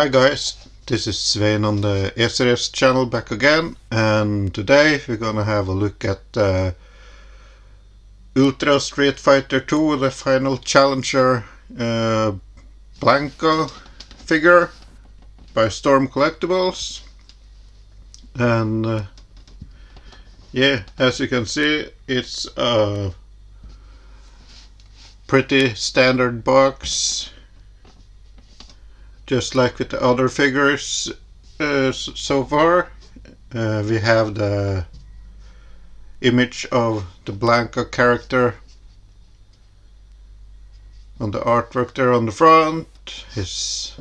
Hi guys, this is Svein on the SRS channel back again, and today we're gonna have a look at Ultra Street Fighter 2, the final challenger Blanka figure by Storm Collectibles. And yeah, as you can see, it's a pretty standard box, just like with the other figures so far. We have the image of the Blanka character on the artwork there on the front, his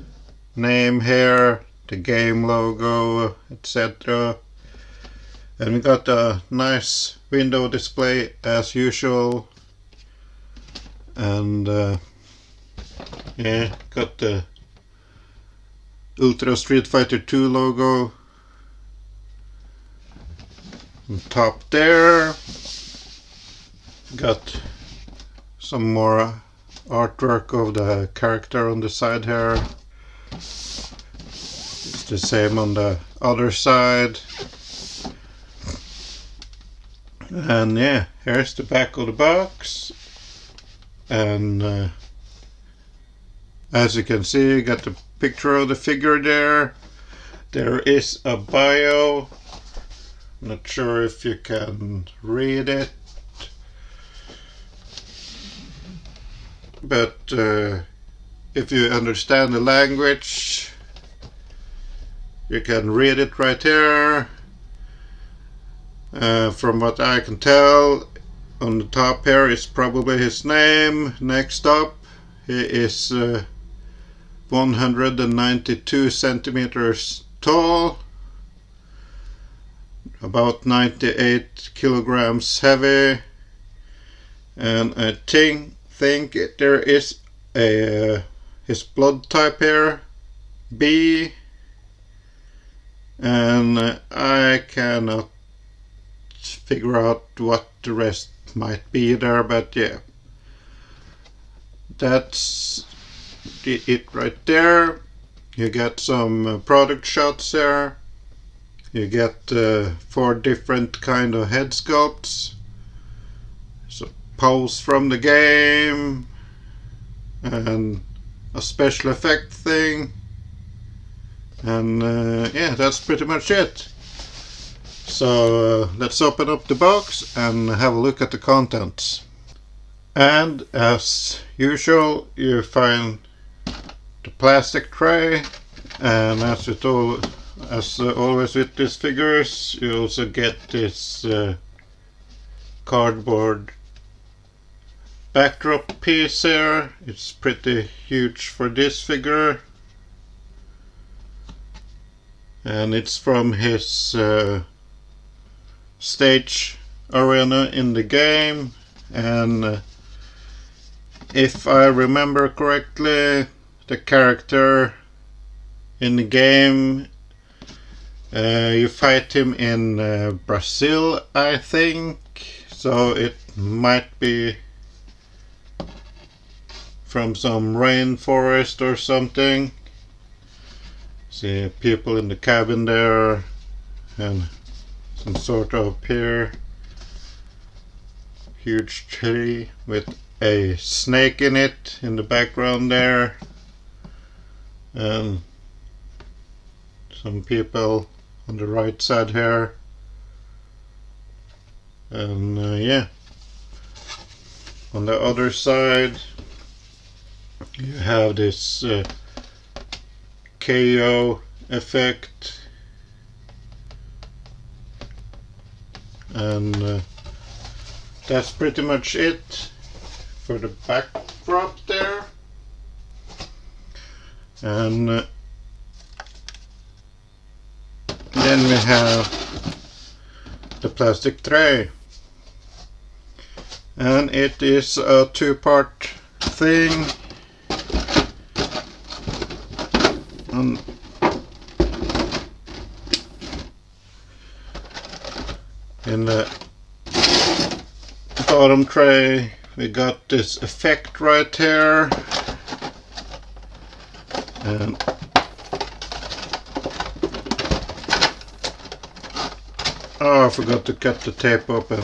name here, the game logo, etc. And we got a nice window display as usual, and yeah, got the Ultra Street Fighter 2 logo on top there. Got some more artwork of the character on the side here. It's the same on the other side. And yeah, here's the back of the box. And as you can see, you got the picture of the figure there. There is a bio. Not sure if you can read it, but if you understand the language, you can read it right here. From what I can tell, on the top here is probably his name. Next up, he is 192 centimeters tall, about 98 kilograms heavy, and I think there is a his blood type here, B, and I cannot figure out what the rest might be there, but yeah, that's it right there. You get some product shots there. You get 4 different kind of head sculpts, so pose from the game, and a special effect thing, and yeah, that's pretty much it. So let's open up the box and have a look at the contents. And as usual, you find the plastic tray, and as always with these figures, you also get this cardboard backdrop piece here. It's pretty huge for this figure, and it's from his stage arena in the game. And if I remember correctly, the character in the game, you fight him in Brazil, I think, so it might be from some rainforest or something. See people in the cabin there, and some sort of pier, huge tree with a snake in it in the background there, and some people on the right side here, and yeah, on the other side you have this KO effect, and that's pretty much it for the backdrop there. And then we have the plastic tray, and it is a 2-part thing. In the bottom tray we got this effect right here, and Oh, I forgot to cut the tape open.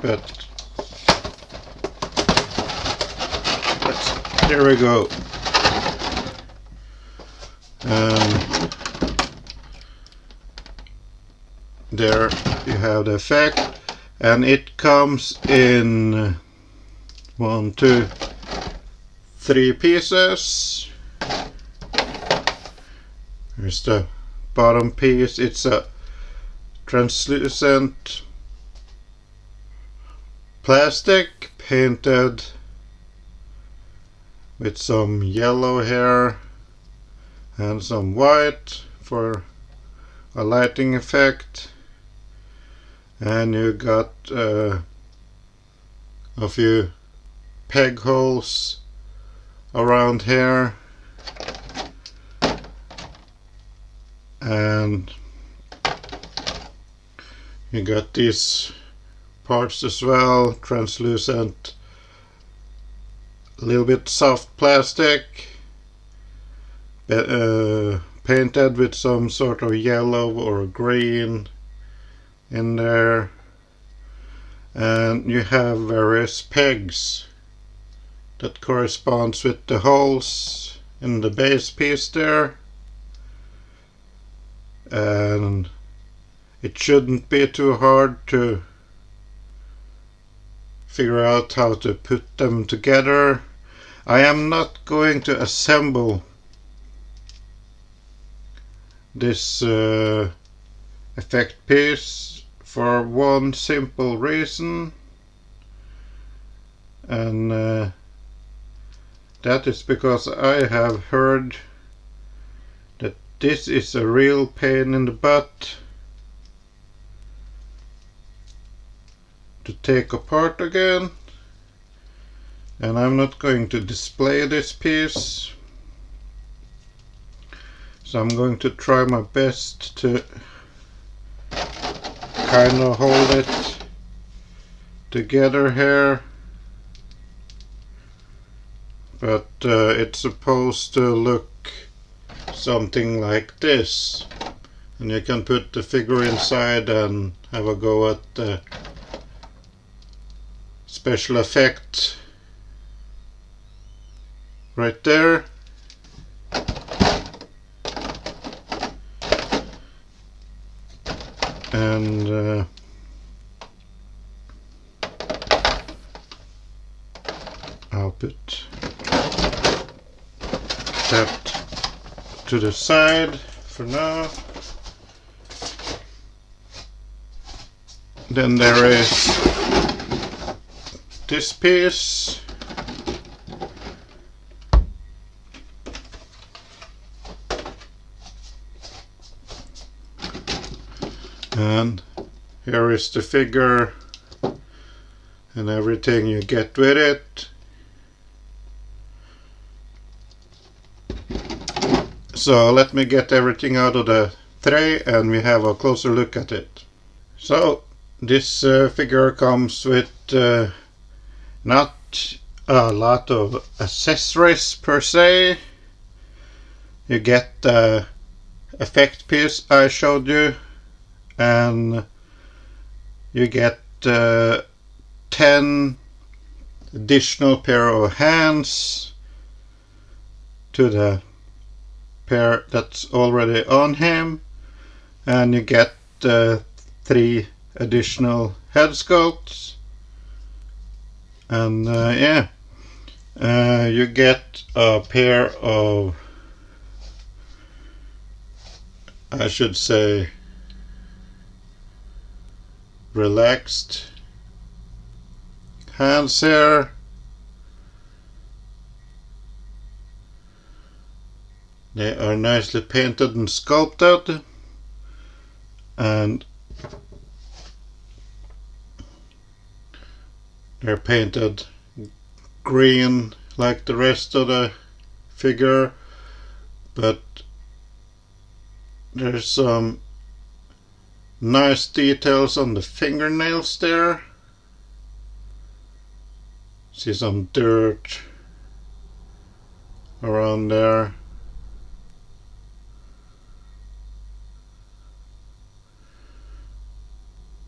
But there we go. There you have the effect, and it comes in 1, 2, 3 pieces. Here's the bottom piece. It's a translucent plastic painted with some yellow here and some white for a lighting effect. And you got a few peg holes around here, and you got these parts as well, translucent, a little bit soft plastic, painted with some sort of yellow or green in there, and you have various pegs that corresponds with the holes in the base piece there, and it shouldn't be too hard to figure out how to put them together. I am not going to assemble this effect piece for one simple reason, and that is because I have heard that this is a real pain in the butt to take apart again, and I'm not going to display this piece, so I'm going to try my best to kind of hold it together here, but it's supposed to look something like this, and you can put the figure inside and have a go at the special effect right there. And I'll put that to the side for now. Then there is this piece, and here is the figure and everything you get with it. So let me get everything out of the tray and we have a closer look at it. So this figure comes with not a lot of accessories per se. You get the effect piece I showed you, and you get 10 additional pair of hands to the pair that's already on him, and you get 3 additional head sculpts, and you get a pair of, I should say, relaxed hands here. They are nicely painted and sculpted, and they're painted green like the rest of the figure, but there's some nice details on the fingernails there. See some dirt around there.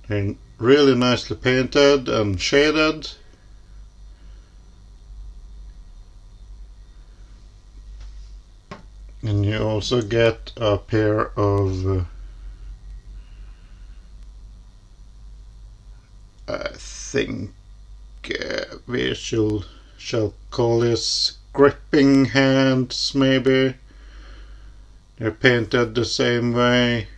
They're really nicely painted and shaded. And you also get a pair of I think we shall call this gripping hands, maybe. They're painted the same way.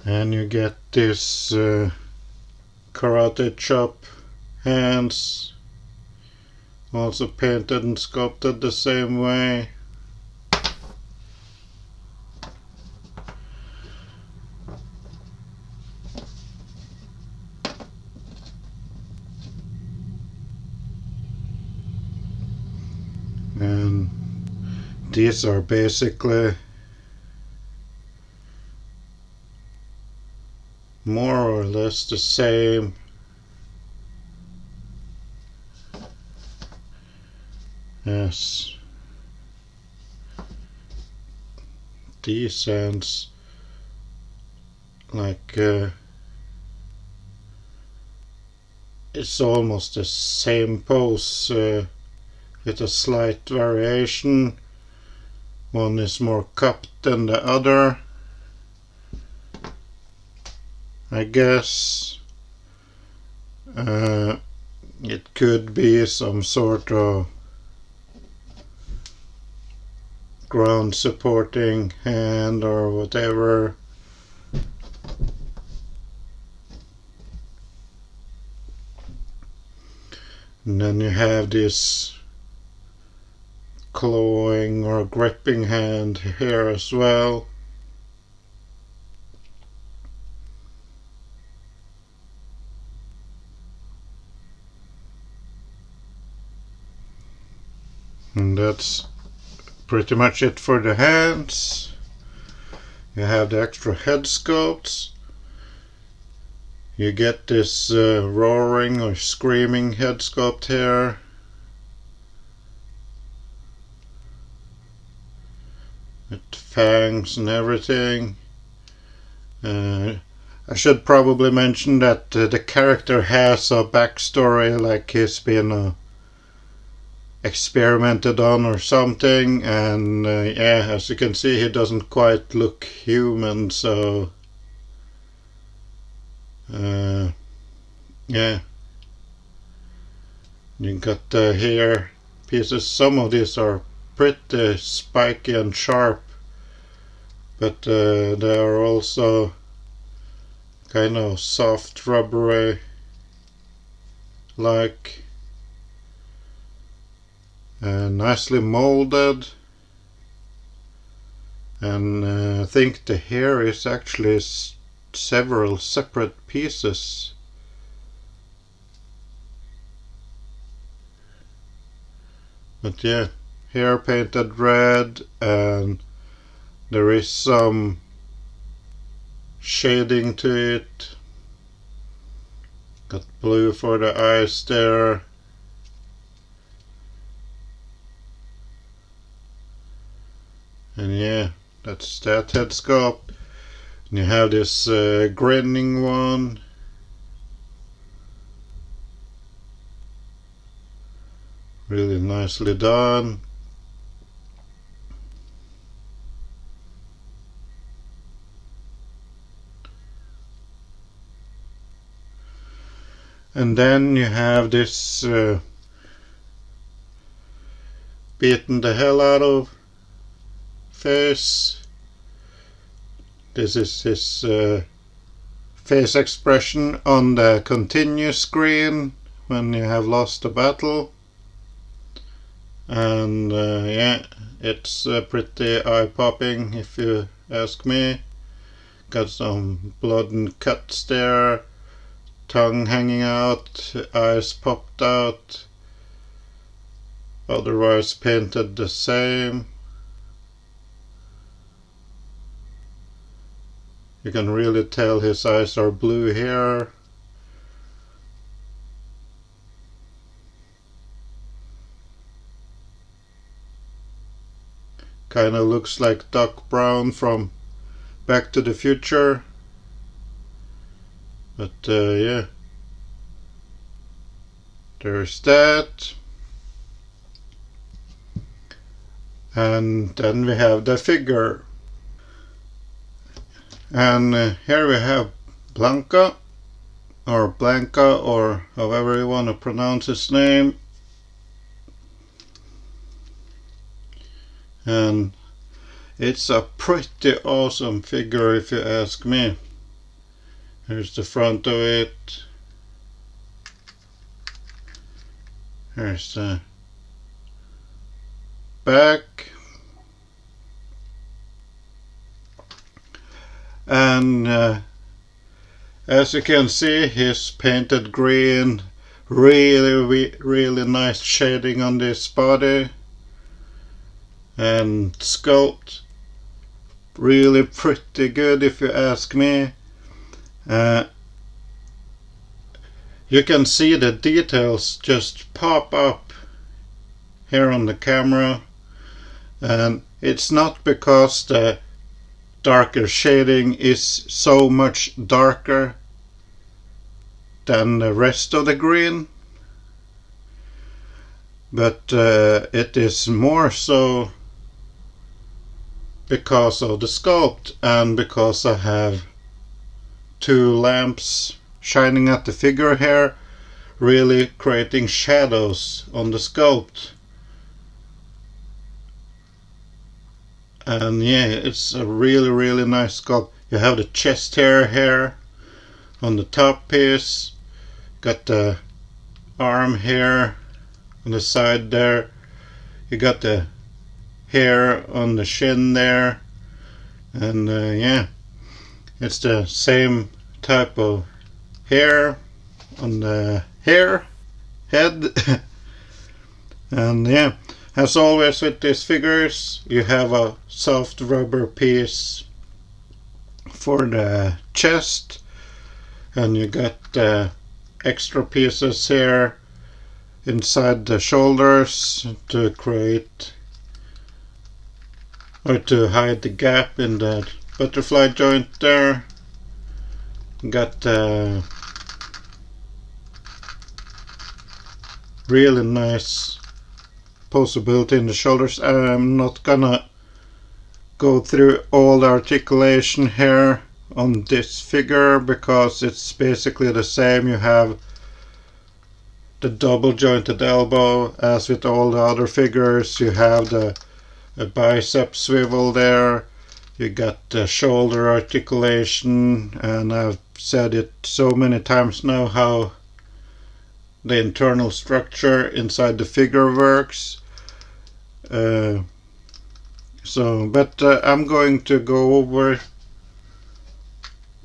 And you get this karate chop hands, also painted and sculpted the same way. And these are basically more or less the same as these hands, like it's almost the same pose with a slight variation. One is more cupped than the other, I guess. It could be some sort of ground supporting hand or whatever. And then you have this clawing or gripping hand here as well. And that's pretty much it for the hands. You have the extra head sculpts. You get this roaring or screaming head sculpt here. With fangs and everything. I should probably mention that the character has a backstory, like he's been experimented on or something, and yeah, as you can see, he doesn't quite look human, so yeah. You got the hair pieces. Some of these are pretty spiky and sharp, but they are also kind of soft, rubbery like, nicely molded. And I think the hair is actually several separate pieces. But yeah, hair painted red, and there is some shading to it. Got blue for the eyes there. And yeah, that's that head sculpt. And you have this grinning one. Really nicely done. And then you have this beaten the hell out of face. This is his face expression on the continue screen when you have lost the battle. And yeah, it's pretty eye-popping if you ask me. Got some blood and cuts there, tongue hanging out, eyes popped out, otherwise painted the same. You can really tell his eyes are blue here. kind of looks like Doc Brown from Back to the Future. But yeah, there's that. And then we have the figure. And here we have Blanka, or however you want to pronounce his name. And it's a pretty awesome figure if you ask me. Here's the front of it. Here's the back. And as you can see, he's painted green. Really nice shading on this body. And sculpt. Really pretty good if you ask me. You can see the details just pop up here on the camera, and it's not because the darker shading is so much darker than the rest of the green, but it is more so because of the sculpt and because I have two lamps shining at the figure here, really creating shadows on the sculpt. And yeah, it's a really nice sculpt. You have the chest hair here on the top piece, got the arm hair on the side there, you got the hair on the shin there, and yeah, it's the same type of hair on the head. And yeah, as always with these figures, you have a soft rubber piece for the chest, and you got extra pieces here inside the shoulders to create or to hide the gap in the butterfly joint there. Got really nice posability in the shoulders. I'm not gonna go through all the articulation here on this figure because it's basically the same. You have the double jointed elbow as with all the other figures. You have the bicep swivel there. You got the shoulder articulation, and I've said it so many times now how the internal structure inside the figure works. But I'm going to go over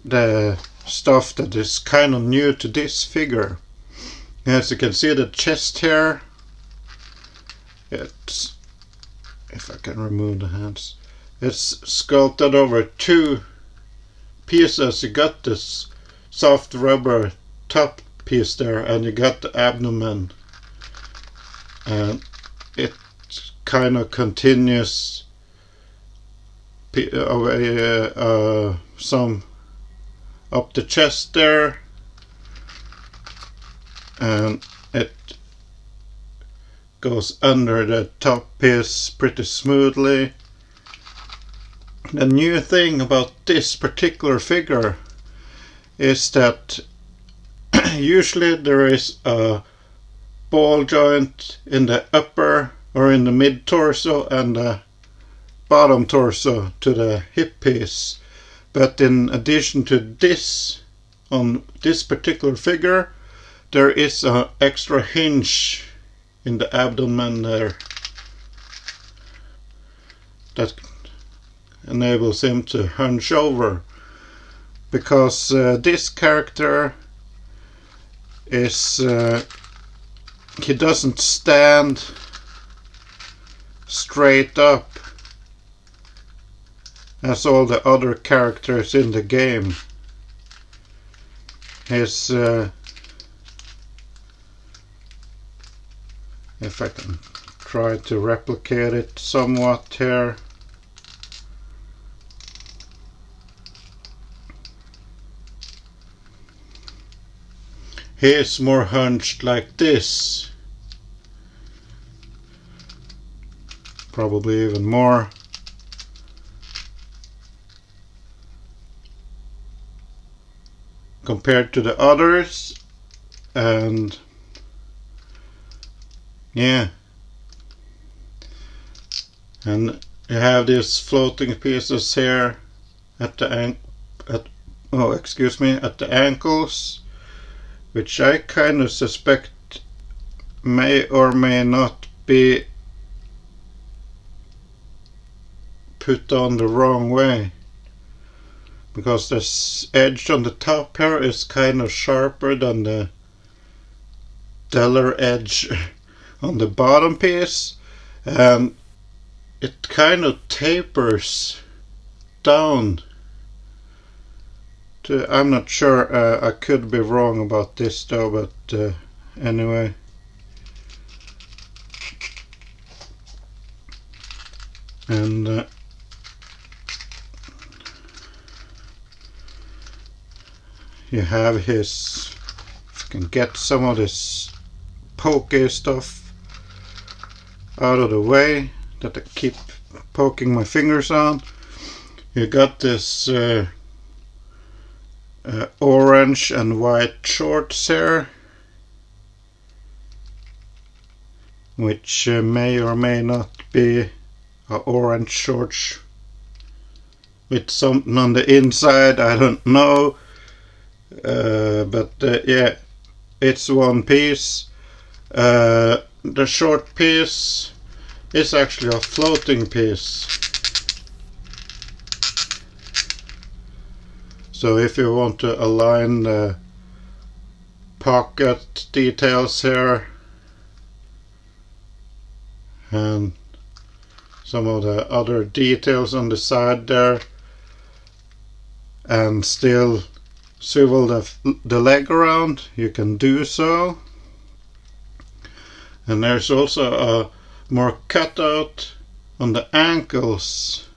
the stuff that is kind of new to this figure. As you can see, the chest here, it's, if I can remove the hands, it's sculpted over two pieces. You got this soft rubber top piece there, and you got the abdomen, and it kind of continues some up the chest there, and it goes under the top piece pretty smoothly. The new thing about this particular figure is that usually there is a ball joint in the upper or in the mid torso and the bottom torso to the hip piece. But in addition to this, on this particular figure, there is an extra hinge in the abdomen there that enables him to hunch over, because this character is he doesn't stand straight up as all the other characters in the game. His if I can try to replicate it somewhat here. He's more hunched like this. Probably even more. Compared to the others. And yeah. And you have these floating pieces here at the at the ankles, which I kind of suspect may or may not be put on the wrong way, because this edge on the top here is kind of sharper than the duller edge on the bottom piece, and it kind of tapers down to, I'm not sure, I could be wrong about this though, but anyway. And you have his, if you can get some of this pokey stuff out of the way that I keep poking my fingers on. You got this orange and white shorts here, which may or may not be orange shorts with something on the inside, I don't know, but yeah, it's one piece. The short piece is actually a floating piece, so if you want to align the pocket details here and some of the other details on the side there, and still swivel the leg around, you can do so. And there's also a more cutout on the ankles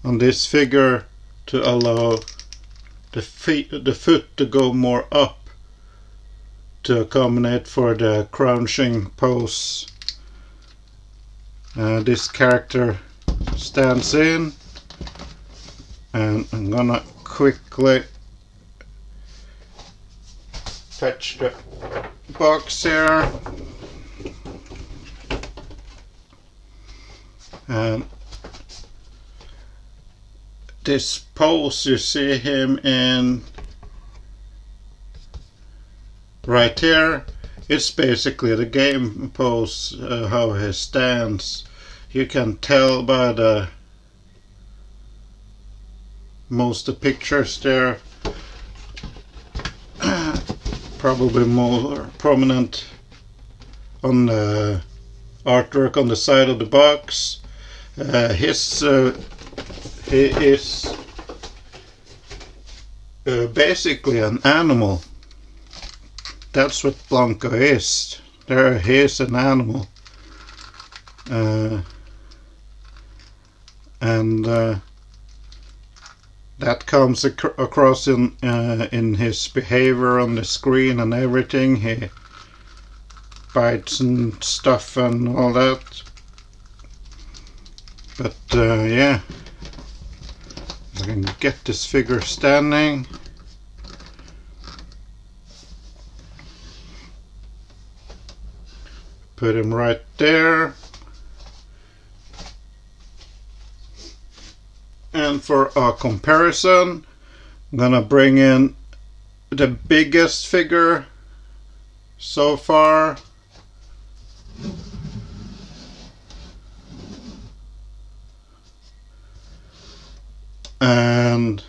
on this figure to allow the foot to go more up to accommodate for the crouching pose. This character stands in, and I'm gonna quickly fetch the box here, and this pose you see him in right here, it's basically the game pose, how he stands. You can tell by the most of the pictures there, probably more prominent on the artwork on the side of the box. He is basically an animal. That's what Blanka is. There he is, an animal. And that comes across in his behavior on the screen and everything. He bites and stuff and all that. But yeah, if I can get this figure standing. Put him right there. And for a comparison, I'm gonna bring in the biggest figure so far. And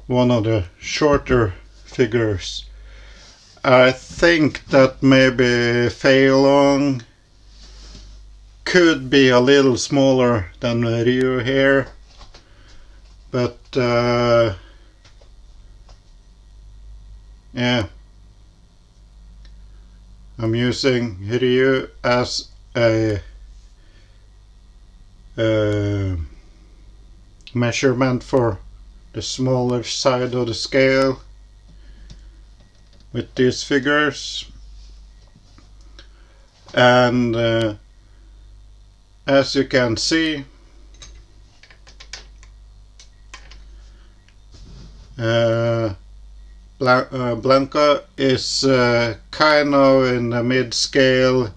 one of the shorter figures. I think that maybe Fei Long could be a little smaller than Ryu here, but yeah, I'm using Ryu as a measurement for the smaller side of the scale with these figures. And as you can see, Blanka is kind of in the mid-scale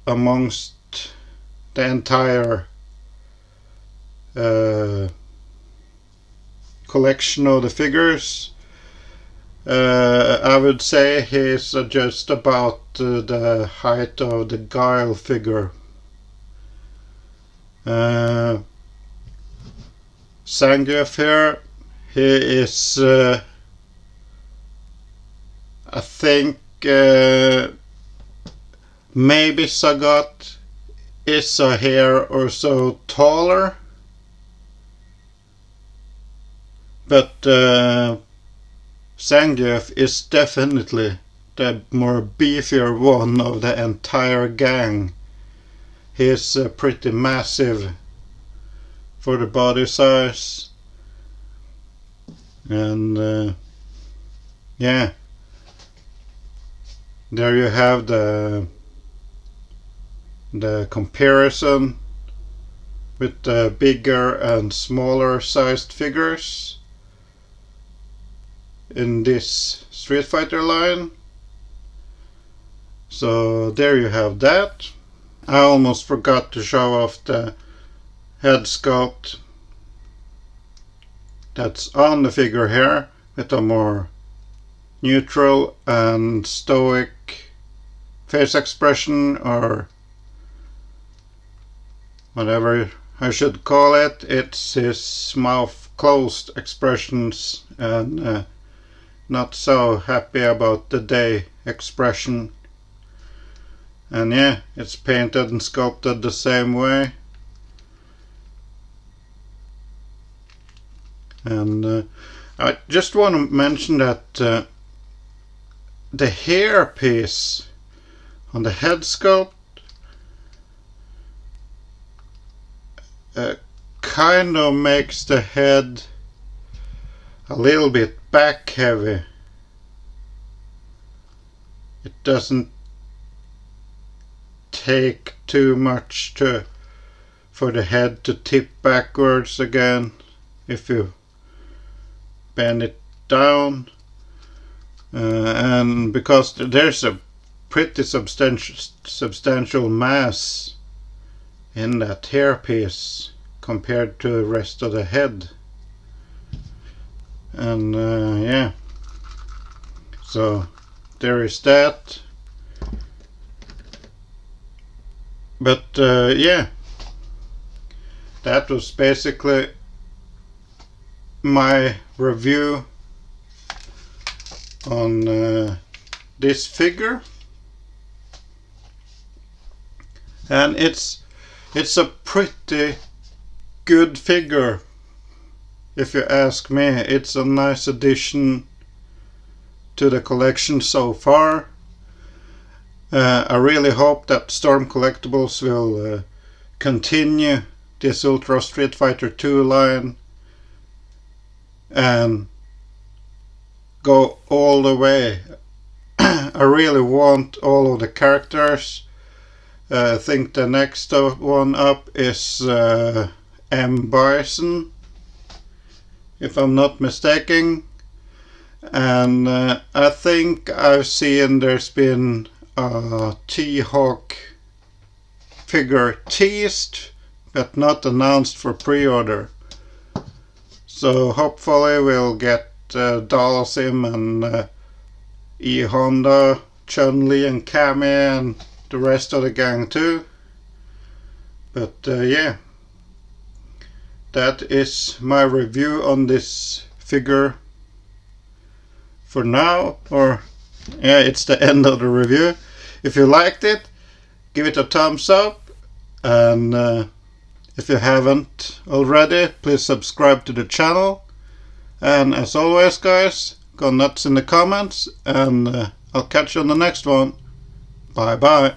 amongst the entire collection of the figures. I would say he's just about the height of the Guile figure. Zangief here, he is I think maybe Sagat is a hair or so taller, but Zangief is definitely the more beefier one of the entire gang. He's pretty massive for the body size, and yeah, there you have the comparison with the bigger and smaller sized figures in this Street Fighter line. So there you have that. I almost forgot to show off the head sculpt that's on the figure here, with a more neutral and stoic face expression, or whatever I should call it. It's his mouth closed expressions, and not so happy about the day expression. And yeah, it's painted and sculpted the same way. And I just want to mention that the hair piece on the head sculpt kind of makes the head a little bit back heavy. It doesn't take too much for the head to tip backwards again if you bend it down, and because there's a pretty substantial mass in that hairpiece compared to the rest of the head. And yeah, so there is that. But yeah, that was basically my review on this figure, and it's a pretty good figure if you ask me. It's a nice addition to the collection so far. I really hope that Storm Collectibles will continue this Ultra Street Fighter 2 line and go all the way. I really want all of the characters. I think the next one up is M. Bison, if I'm not mistaken. And I think I've seen there's been a T-Hawk figure teased but not announced for pre-order. So hopefully we'll get Dalsim and E-Honda, Chun-Li and Cammy and the rest of the gang too. But yeah, that is my review on this figure for now. Or yeah, it's the end of the review. If you liked it, give it a thumbs up, and if you haven't already, please subscribe to the channel. And as always guys, go nuts in the comments, and I'll catch you on the next one. Bye bye.